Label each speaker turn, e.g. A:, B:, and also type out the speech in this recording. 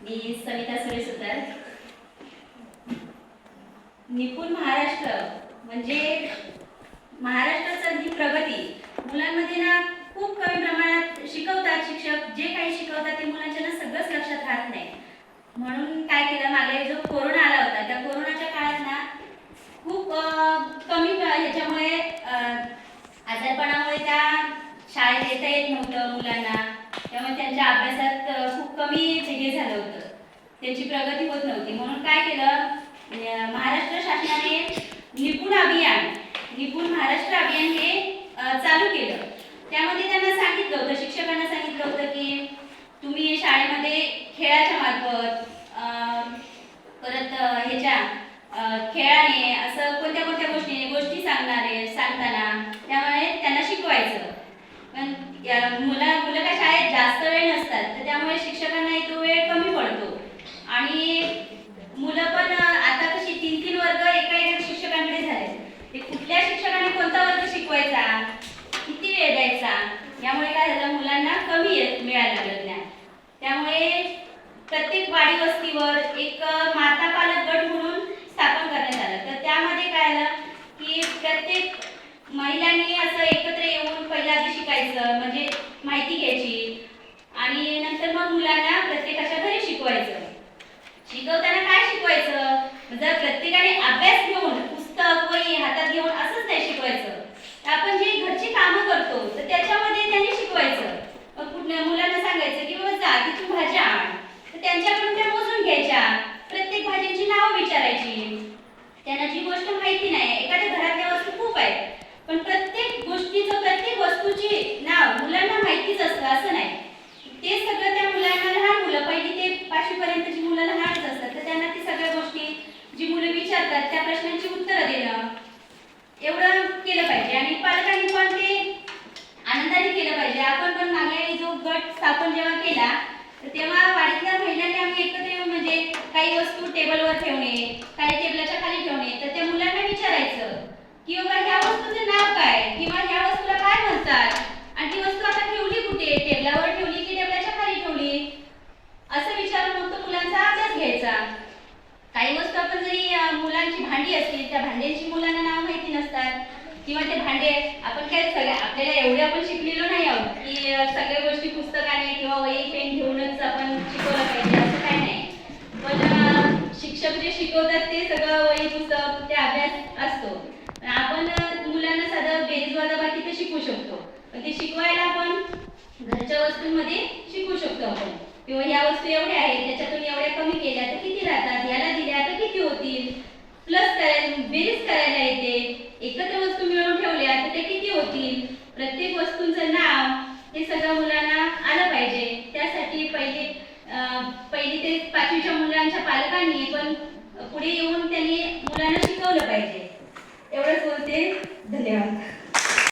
A: मी सविता सुरेसुतार. निपुण महाराष्ट्र म्हणजे महाराष्ट्राची प्रगती. मुलांमध्ये ना खूप कमी प्रमाणात शिकवतात शिक्षक. जे काही शिकवतात ते मुलांच्या ना सगळंच लक्षात राहत नाही. म्हणून काय केलं, मागे जो कोरोना आला होता त्या कोरोनाच्या काळात ना खूप कमी ह्याच्यामुळे आजारपणामुळे त्या शाळेत येता येत नव्हतं मुलांना. त्यामुळे त्यांच्या अभ्यासात खूप कमी हे झालं होतं, त्यांची प्रगती होत नव्हती. म्हणून काय केलं, महाराष्ट्र शासनाने निपुण महाराष्ट्र अभियान हे चालू केलं. त्यामध्ये त्यांना सांगितलं होतं, शिक्षकांना सांगितलं होतं की तुम्ही शाळेमध्ये खेळाच्या मार्फत परत ह्याच्या खेळाने असं कोणत्या कोणत्या गोष्टी सांगताना त्यामुळे त्यांना शिकवायचं. पण मुलं काय शाळेत जास्त वेळ नसतात, तर त्यामुळे शिक्षकांना तो वेळ कमी पडतो. आणि मुलं पण आता कशी 3-3 वर्ग एका शिक्षकांकडे झाले. ते कुठल्या शिक्षकाने कोणता वर्ग शिकवायचा, किती वेळ द्यायचा, यामुळे काय झालं, मुलांना कमी मिळायला लागलं ज्ञान. त्यामुळे प्रत्येक वाडी वस्तीवर एक माता पालक गट म्हणून स्थापन करण्यात आलं. तर त्यामध्ये काय आलं की प्रत्येक महिलांनी असं एकत्र येऊन पहिल्या आधी शिकायचं, म्हणजे माहिती घ्यायची आणि नंतर मग मुलांना प्रत्येकाच्या घरी शिकवायचं. शिकवताना काय शिकवायचं, जर प्रत्येकाने अभ्यास घेऊन पुस्तक वही हातात घेऊन असंच नाही शिकवायचं. आपण जे घरची कामं करतो तर त्याच्यामध्ये त्यांनी शिकवायचं. मग मुलांना सांगायचं की बाबा जा तिथून भाज्या आण, तर त्यांच्याकडून त्या मोजून घ्यायच्या, प्रत्येक भाजीची नावं विचारायची. त्यांना जी गोष्ट माहिती नाही, एखाद्या घरातल्या वस्तू खूप आहेत पण प्रत्येक गोष्टीचं प्रत्येक वस्तूची नाव मुलांना माहितीच असतं असं नाही. ते सगळं त्या मुलांना, लहान मुलं 1ली ते 5वी पर्यंतची मुलं लहानच असतात, तर त्यांना ती सगळ्या गोष्टी जी मुलं विचारतात त्या प्रश्नांची उत्तरं देणं एवढं केलं पाहिजे. आणि पालकांनी पण ते आनंदाने केलं पाहिजे. आपण पण मागे जो गट स्थापन जेव्हा केला तेव्हा वाडीतल्या महिलांनी आम्ही एकत्र येऊन म्हणजे काही वस्तू टेबलवर ठेवणे, काही टेबलाच्या खाली ठेवणे, तर त्या मुलांना विचारायचं की बाबा ह्या वस्तूचं नाव काय किंवा ह्या वस्तूला काय म्हणतात आणि ती वस्तू आता ठेवली कुठे, टेबलावर ठेवली की टेबलाच्या खाली ठेवली, असं विचारून मग तो मुलांचा अभ्यास घ्यायचा. काही वस्तू आपण जरी मुलांची भांडी असतील, त्या भांड्यांची मुलांना नाव माहिती नसतात किंवा ते भांडे आपण काय सगळ्या आपल्याला एवढे आपण शिकलेलो नाही आहोत की सगळ्या गोष्टी पुस्तकाने किंवा वही पेन घेऊनच आपण शिकवलं पाहिजे असं काही नाही. पण शिक्षक जे शिकवतात ते सगळं वही पुस्तक ते अभ्यास असतो. आपण मुलांना साधं बेरीज वजाबाकी तर शिकवू शकतो, पण ते शिकवायला आपण घरच्या वस्तूंमध्ये शिकवू शकतो आपण. किंवा ह्या वस्तू एवढ्या आहेत, त्याच्यातून एवढ्या कमी केल्या तर किती राहतात, याला दिल्या तर किती होतील, प्लस करायला बेरीज करायला येते, एकत्र वस्तू मिळवून ठेवल्या तर ते किती होतील, प्रत्येक वस्तूंचं नाव हे सगळं मुलांना आलं पाहिजे. त्यासाठी पहिली ते 5वीच्या मुलांच्या पालकांनी पण पुढे येऊन त्यांनी मुलांना शिकवलं पाहिजे. एवढंच बोलते. धन्यवाद.